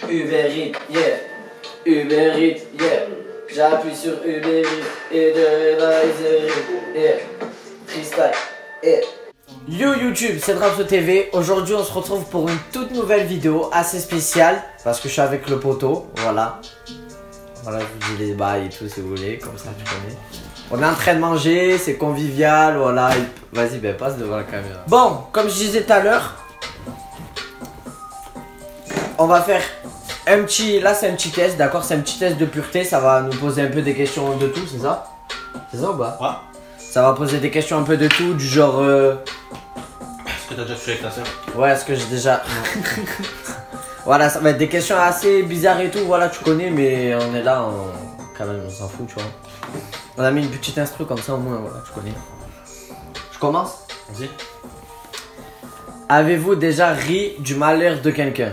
Uber Eats, yeah. Uber Eats, yeah. J'appuie sur Uber Eats et de yeah. Freestyle, yeah. Yo YouTube, c'est Dramso TV. Aujourd'hui on se retrouve pour une toute nouvelle vidéo assez spéciale parce que je suis avec le poteau, voilà. Voilà, je vous dis les bails et tout si vous voulez, comme ça tu connais. On est en train de manger, c'est convivial, voilà. Vas-y, ben passe devant la caméra. Bon, comme je disais tout à l'heure, on va faire un petit, là c'est un petit test, d'accord? C'est un petit test de pureté, ça va nous poser un peu des questions de tout, c'est ça? C'est ça ou pas? Ouais. Ça va poser des questions un peu de tout, du genre... Est-ce que t'as déjà fait avec ta soeur? Ouais, est-ce que j'ai déjà... Voilà, ça va être des questions assez bizarres et tout, voilà, tu connais, mais on est là, quand même, on s'en fout, tu vois. On a mis une petite instru comme ça au moins, voilà, tu connais. Je commence? Vas-y. Avez-vous déjà ri du malheur de quelqu'un?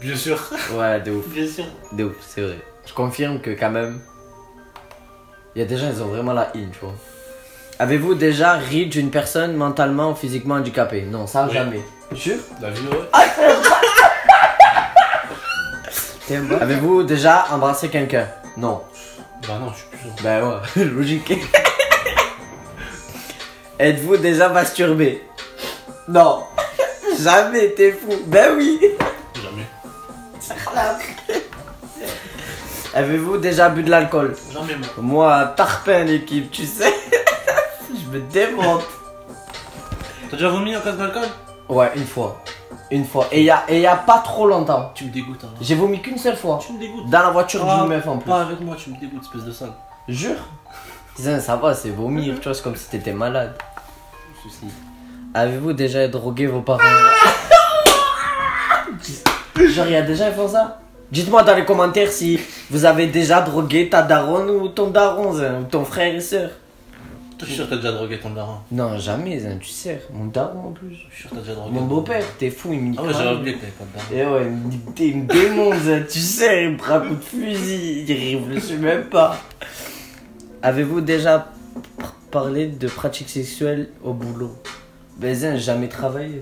Bien sûr. Ouais, de ouf. Bien sûr. De ouf, c'est vrai. Je confirme que quand même, il y a des gens, ils ont vraiment la haine, tu vois. Avez-vous déjà ri d'une personne mentalement ou physiquement handicapée? Non, ça Oui. jamais. Sûr? La vie, ouais. Avez-vous déjà embrassé quelqu'un? Non. Bah non, je suis plus sûr. Ben ouais, logique. Êtes-vous déjà masturbé? Non. Jamais, t'es fou. Ben oui. Jamais. Avez-vous déjà bu de l'alcool? Jamais, moi. Moi, tarpin l'équipe, tu sais. Je me démonte. T'as déjà vomi en cas d'alcool? Ouais, une fois. Une fois. Et y a pas trop longtemps. Tu me dégoûtes, hein. J'ai vomi qu'une seule fois. Tu me dégoûtes. Dans la voiture d'une meuf en plus. Pas avec moi, tu me dégoûtes, espèce de sale. Jure? Ça va, c'est vomir, tu vois, c'est comme si t'étais malade. Souci. Avez-vous déjà drogué vos parents? Genre, il y a des gens qui font ça? Dites-moi dans les commentaires si vous avez déjà drogué ta daronne ou ton daron, ou ton frère et soeur. Toi, je suis sûr que t'as déjà drogué ton daron. Non, jamais, tu sais, mon daron en plus. Je suis sûr que t'as déjà drogué. Mon beau-père, t'es fou, il me nique. Ah ouais, j'avais oublié que t'avais pas de daron. Et ouais, il me démonte, tu sais, il me prend un coup de fusil, il réfléchit même pas. Avez-vous déjà parlé de pratiques sexuelles au boulot? Ben, j'ai jamais travaillé.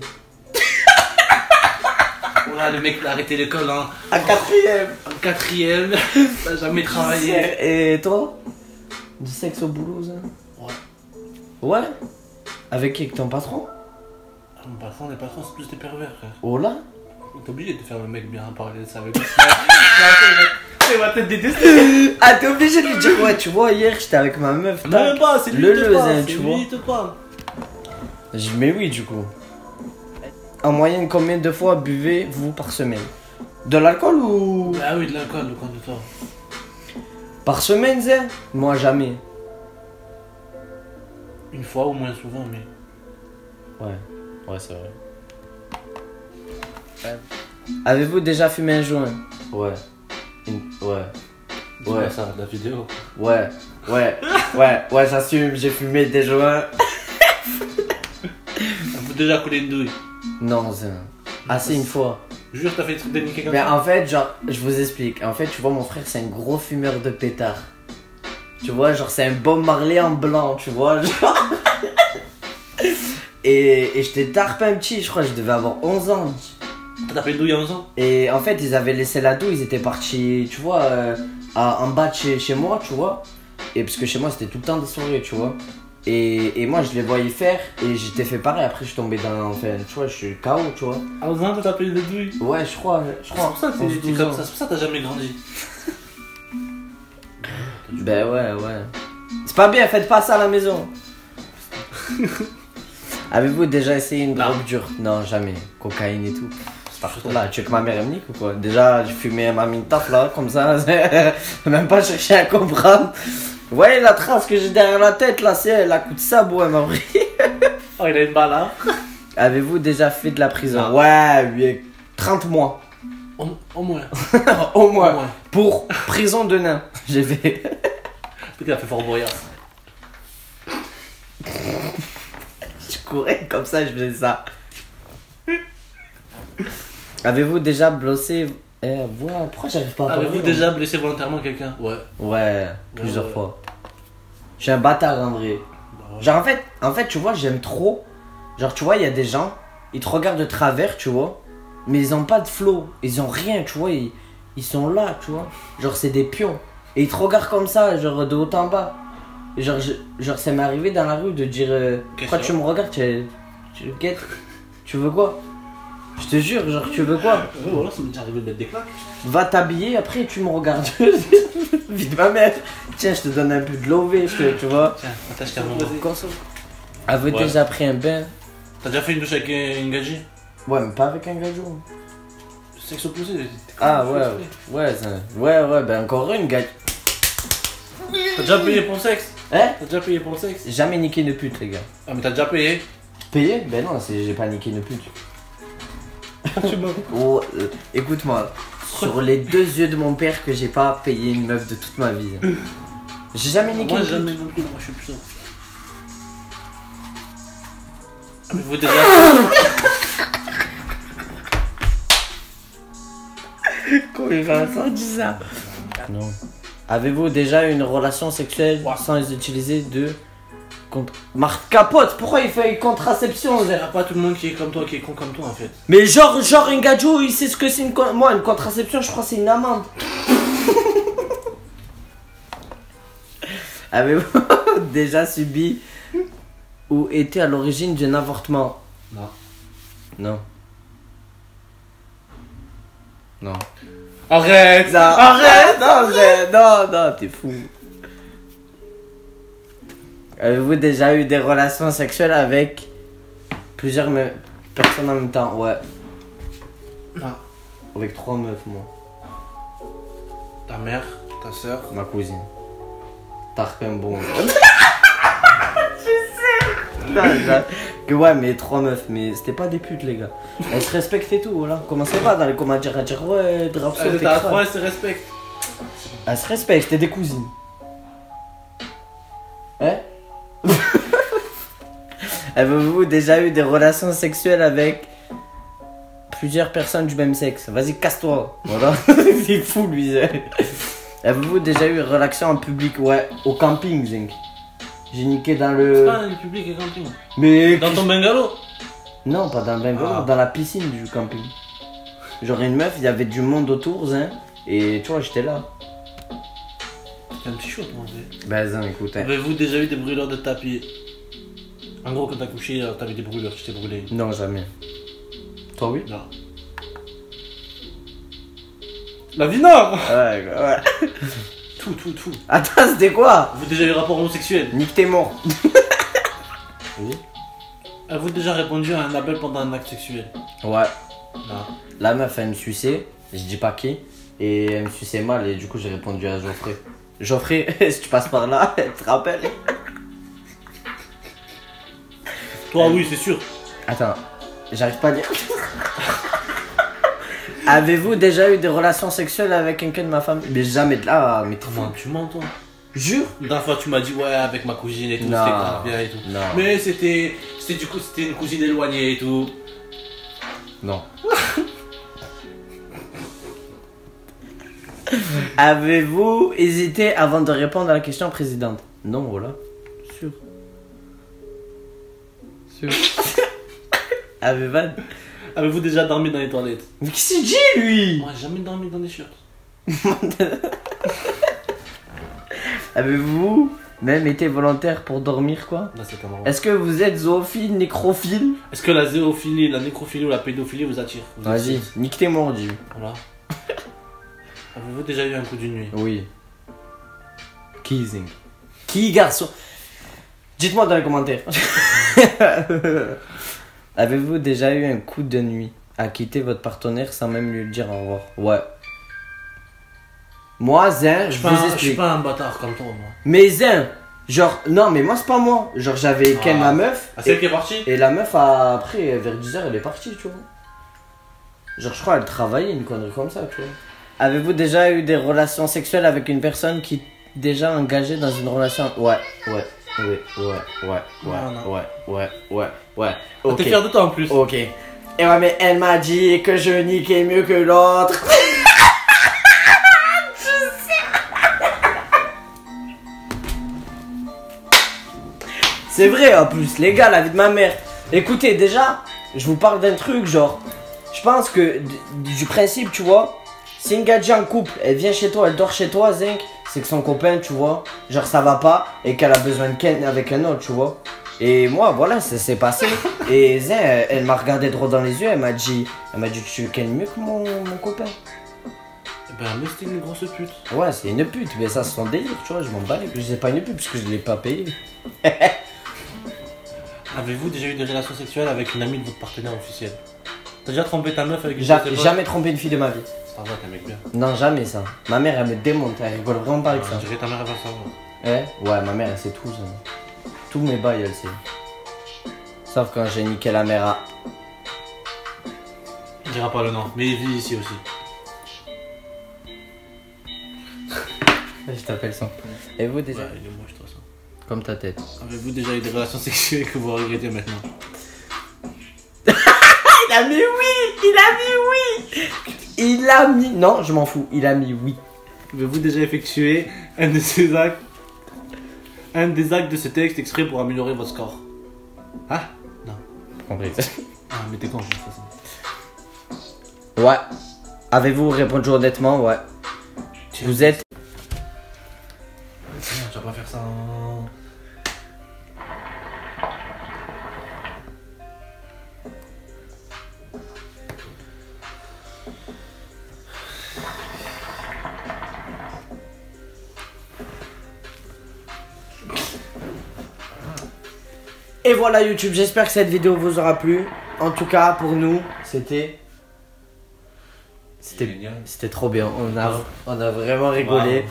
Voilà, le mec, il a arrêté l'école, hein. À quatrième. En quatrième, t'as jamais travaillé. Et toi? Du sexe au boulot, ça? Ouais. Ouais? Avec qui? Avec ton patron? Ah, mon patron, les patrons, c'est plus des pervers, frère. Oh là? T'es obligé de faire le mec bien parler de ça avec lui. Il va te détester. Ah, t'es obligé de lui dire, ouais, tu vois, hier j'étais avec ma meuf. Non, même pas, c'est lui Le qui te leuze, parle. hein, C'est tu lui vois. qui te parle. Mais oui, du coup. En moyenne, combien de fois buvez-vous par semaine? De l'alcool ou. Ah oui, de l'alcool, le conducteur. Par semaine, Zé? Moi, jamais. Une fois ou moins souvent, mais. Ouais, c'est vrai. Avez-vous déjà fumé un joint? Ouais. Ouais. Ouais, ça, la vidéo. Ouais, j'assume, j'ai fumé des joints. On peut déjà couler une douille. Non, Zé. Ah, c'est une fois. Jure, t'as fait des trucs de niquer comme Mais ça. en fait, genre, je vous explique. En fait, tu vois, mon frère, c'est un gros fumeur de pétard. Tu vois, genre, c'est un Bob Marley en blanc, tu vois, genre. Et j'étais tarpin petit, je crois, je devais avoir 11 ans. T'as tapé une douille à 11 ans? Et en fait, ils avaient laissé la douille, ils étaient partis, tu vois, en bas de chez moi, tu vois. Et parce que chez moi, c'était tout le temps des soirées, tu vois. Et moi, je les voyais faire et j'étais fait pareil. Après, je suis tombé dans. Enfin, tu vois, je suis KO, tu vois. À 11 ans, t'as tapé une douille? Ouais, je crois. C'est pour ça que t'es comme ça, c'est pour ça que t'as jamais grandi. Ben ouais. C'est pas bien, faites pas ça à la maison. Avez-vous déjà essayé une drogue dure? Non, jamais. Cocaïne et tout. C'est partout là. Tu veux que ma mère elle me nique ou quoi? Déjà, j'ai fumé ma mine taf là, comme ça. Même pas cherché à comprendre. Vous voyez la trace que j'ai derrière la tête là, c'est elle, à coup de sabot, elle m'a pris. Oh, il a une balle là. Avez-vous déjà fait de la prison? Non. Ouais, 30 mois. Au moins. Au moins. Au moins. Pour prison de nain. J'ai fait. Peut-être qu'il a fait Fort Boyard. Je courais comme ça, je faisais ça. Avez-vous déjà blossé... voilà, pourquoi j'arrive pas à parler? Avez-vous déjà blessé volontairement quelqu'un? Ouais. Ouais, plusieurs ouais. fois. Je suis un bâtard en vrai. Bah ouais. Genre en fait, tu vois, j'aime trop. Genre, tu vois, il y a des gens, ils te regardent de travers, tu vois. mais ils ont pas de flow. Ils ont rien, tu vois. Ils sont là, tu vois. Genre, c'est des pions. Et ils te regardent comme ça, genre de haut en bas. Et genre, ça m'est arrivé dans la rue de dire pourquoi tu me regardes, tu guettes. Tu veux quoi? Je te jure, genre, tu veux quoi? Ouais, voilà, ça m'est déjà arrivé de mettre des claques. Va t'habiller, après tu me regardes. Vite ma mère. Tiens, je te donne un peu de lové, tu vois. Tiens, attache ta main. Avait Ouais. déjà pris un bain. T'as déjà fait une douche avec une gadget? Ouais, mais pas avec un gadget. Sexe opposé. Ah ouais, ouais, ben encore une gars. T'as déjà payé pour le sexe? Hein? T'as déjà payé pour le sexe? Jamais niqué une pute, les gars. Ah, mais t'as déjà payé? Payé? Ben non, j'ai pas niqué une pute. Tu m'as. Oh, écoute-moi, sur les 2 yeux de mon père que j'ai pas payé une meuf de toute ma vie. J'ai jamais niqué Moi, une jamais pute. non plus, moi je suis plus ça. Ah, mais vous déjà. Comment Vincent dit ça? Non. Avez-vous déjà eu une relation sexuelle sans utiliser de marque capote? Pourquoi il fait une contraception? Il y a pas tout le monde qui est comme toi, qui est con comme toi en fait. Mais genre un gadjo, il sait ce que c'est moi, une contraception, je crois que c'est une amende. Avez-vous déjà subi ou été à l'origine d'un avortement? Non. Non. Non. Arrête! Non, arrête! Non, t'es fou. Avez-vous déjà eu des relations sexuelles avec plusieurs personnes en même temps? Ouais. Non. Avec 3 meufs, moi. Ta mère, ta soeur. Ma cousine. T'as un bon. Que ouais, mais 3 meufs, mais c'était pas des putes, les gars. Elles se respectent et tout, voilà. Commencez pas dans les commentaires à dire ouais, Drapso, t'es T'as crade. ouais, c'est respect. Elles se respectent, c'était des cousines. Hein? Avez-vous déjà eu des relations sexuelles avec plusieurs personnes du même sexe? Vas-y, casse-toi. Voilà. C'est fou, lui. Avez-vous déjà eu une relation en public? Ouais, au camping, Zink. J'ai niqué dans C'est le. pas le public et camping. Mais. Dans ton bungalow? Non, pas dans le bungalow, Ah. dans la piscine du camping. Genre une meuf, il y avait du monde autour, hein. Et tu vois, j'étais là. T'es un petit chaud, toi en fait. Bah, Zin, écoute, hein. Avez-vous déjà eu des brûleurs de tapis? En gros, quand t'as couché, t'avais des brûleurs, tu t'es brûlé. Non, jamais. Toi, oui? Non. La vie nord! Ouais, ouais. Tout. Attends, c'était quoi? Avez-vous déjà eu rapport homosexuel? Nique tes morts. Oui. Avez-vous déjà répondu à un appel pendant un acte sexuel? Ouais. Non. La meuf, elle me suçait, je dis pas qui, et elle me suçait mal, et du coup, j'ai répondu à Geoffrey. Geoffrey, si tu passes par là, elle te rappelle. Toi, oui, c'est sûr. Attends, j'arrive pas à dire. Avez-vous déjà eu des relations sexuelles avec quelqu'un de ma famille? Mais jamais de là, mais Comment tu mens, toi? Jure? La dernière fois, tu m'as dit, ouais, avec ma cousine et tout, c'était Non. grave bien et tout. Non. Mais c'était une cousine éloignée et tout. Non. Avez-vous hésité avant de répondre à la question précédente? Non, voilà. Sûr. Sûr. Avez-vous déjà dormi dans les toilettes? Mais qui s'est dit, lui? Moi, j'ai jamais dormi dans des shirts. Avez-vous même été volontaire pour dormir, quoi? Là, c'est pas marrant. Est-ce que vous êtes zoophile, nécrophile? Est-ce que la zéophilie, la nécrophilie ou la pédophilie vous attire? Vous Vas-y, attire nique tes mordus. Voilà. Avez-vous déjà eu un coup d'une nuit? Oui. Kissing. Qui, garçon? Dites-moi dans les commentaires. Avez-vous déjà eu un coup de nuit à quitter votre partenaire sans même lui dire au revoir? Ouais. Moi, Zin, je vous Je suis explique. pas un bâtard comme toi, moi. Mais Zin, genre, non, mais moi, c'est pas moi. Genre, j'avais ken ma meuf. Ah, celle qui est partie? Et la meuf, après, vers 10h, elle est partie, tu vois. Genre, je crois elle travaillait, une connerie comme ça, tu vois. Avez-vous déjà eu des relations sexuelles avec une personne qui est déjà engagée dans une relation? Ouais. Ah, t'es fier de toi en plus. Ok. Et ouais, mais elle m'a dit que je niquais mieux que l'autre. C'est vrai en plus, les gars, la vie de ma mère. Écoutez, déjà, je vous parle d'un truc, genre, je je pense que du principe, tu vois, si une gadget en couple, elle vient chez toi, elle dort chez toi, zinc, c'est que son copain, tu vois, genre ça va pas et qu'elle a besoin de ken avec un autre, tu vois. Et moi, voilà, ça s'est passé. Et Zin, elle m'a regardé droit dans les yeux, elle m'a dit, tu ken mieux que mon copain. Ben, mais c'était une grosse pute. Ouais, c'est une pute, mais ça, c'est son délire, tu vois, je m'en bats les couilles. Je sais pas une pute parce que je l'ai pas payé. Avez-vous déjà eu des relations sexuelles avec une amie de votre partenaire officiel? T'as déjà trompé ta meuf avec une Jamais trompé une fille de ma vie. Ça va, t'es un mec bien. Non, jamais ça. Ma mère, elle me démonte, elle rigole vraiment pas avec ça. Je dirais ta mère, elle va savoir. Ouais, ma mère, elle sait tout, ça. Tous mes bails, elle sait. Sauf quand j'ai niqué la mère à... Il dira pas le nom, mais il vit ici aussi. Je t'appelle ça. Et vous déjà? Ouais, il est moche, toi, ça. Comme ta tête. Avez-vous déjà eu des relations sexuelles que vous regrettez maintenant? Il a mis oui! Il a mis oui! Il a mis... Non, je m'en fous. Il a mis oui. Avez-vous déjà effectué un des actes de ce texte exprès pour améliorer votre score? Ah? Non. Compris. Ah, mais t'es con, je fais ça. Ouais. Avez-vous répondu honnêtement? Ouais. Vous êtes... Tu vas pas faire ça en... Et voilà YouTube, j'espère que cette vidéo vous aura plu. En tout cas, pour nous, c'était trop bien. On a vraiment rigolé.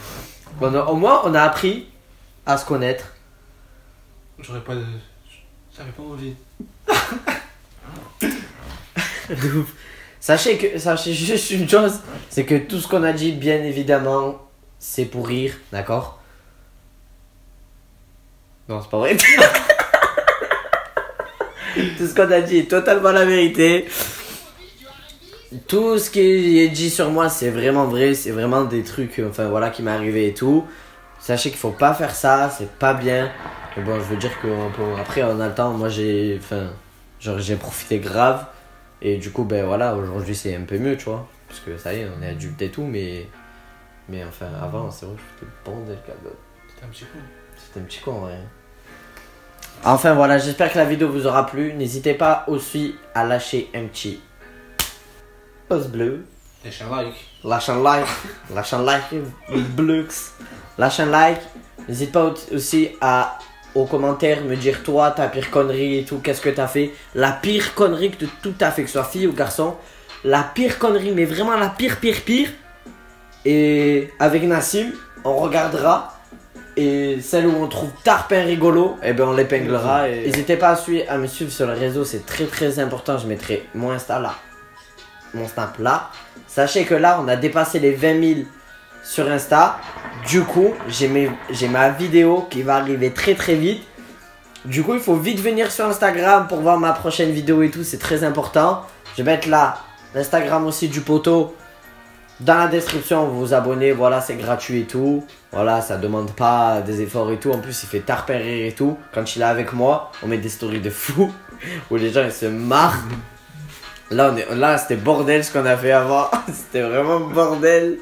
Wow. Au moins, on a appris à se connaître. J'avais pas envie. De ouf. Sachez juste une chose, c'est que tout ce qu'on a dit, bien évidemment, c'est pour rire, d'accord? Non, c'est pas vrai. Tout ce qu'on a dit est totalement la vérité. Tout ce qui est dit sur moi, c'est vraiment vrai. C'est vraiment des trucs, enfin voilà, qui m'est arrivé et tout. Sachez qu'il faut pas faire ça, c'est pas bien. Mais bon, je veux dire que après, on a le temps. Moi, j'ai profité grave. Et du coup, ben voilà, aujourd'hui, c'est un peu mieux, tu vois. Parce que ça y est, on est adulte et tout, mais enfin, avant, c'est vrai que je faisais le bordel, cadeau. C'était un petit con. C'était un petit con, en vrai. Enfin voilà, j'espère que la vidéo vous aura plu. N'hésitez pas aussi à lâcher un petit pouce bleu. Lâchez un like. Lâchez un like. Lâchez un like. Blux. Lâchez un like. N'hésite pas aussi aux commentaires me dire toi, ta pire connerie et tout. Qu'est-ce que t'as fait? La pire connerie que tout t'as fait, que ce soit fille ou garçon. La pire connerie, mais vraiment la pire. Et avec Nassim, on regardera. Et celle où on trouve tarpin rigolo, eh ben on l'épinglera. N'hésitez pas à me suivre sur les réseaux, c'est très important. Je mettrai mon Insta là, mon Snap là. Sachez que là, on a dépassé les 20 000 sur Insta. Du coup, j'ai ma vidéo qui va arriver très vite. Du coup, il faut vite venir sur Instagram pour voir ma prochaine vidéo et tout, c'est très important. Je vais mettre là l'Instagram aussi du poteau. Dans la description, vous vous abonnez, voilà, c'est gratuit et tout. Voilà, ça demande pas des efforts et tout. En plus, il fait tarpin rire et tout. Quand il est avec moi, on met des stories de fou où les gens ils se marrent. Là, c'était bordel ce qu'on a fait avant. C'était vraiment bordel.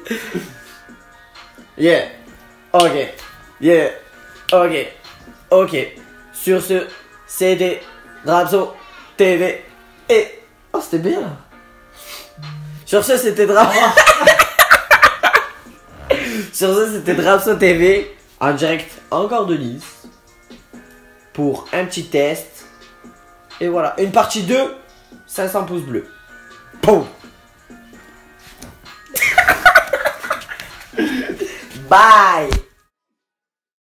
Yeah. Ok. Yeah. Ok. Ok. Sur ce, c'était Drapso TV. Et... Oh, c'était bien. Sur ce, c'était Sur ce, c'était Drapso TV en direct encore de Nice pour un petit test. Et voilà, une partie 2, 500 pouces bleus. Boum. Bye.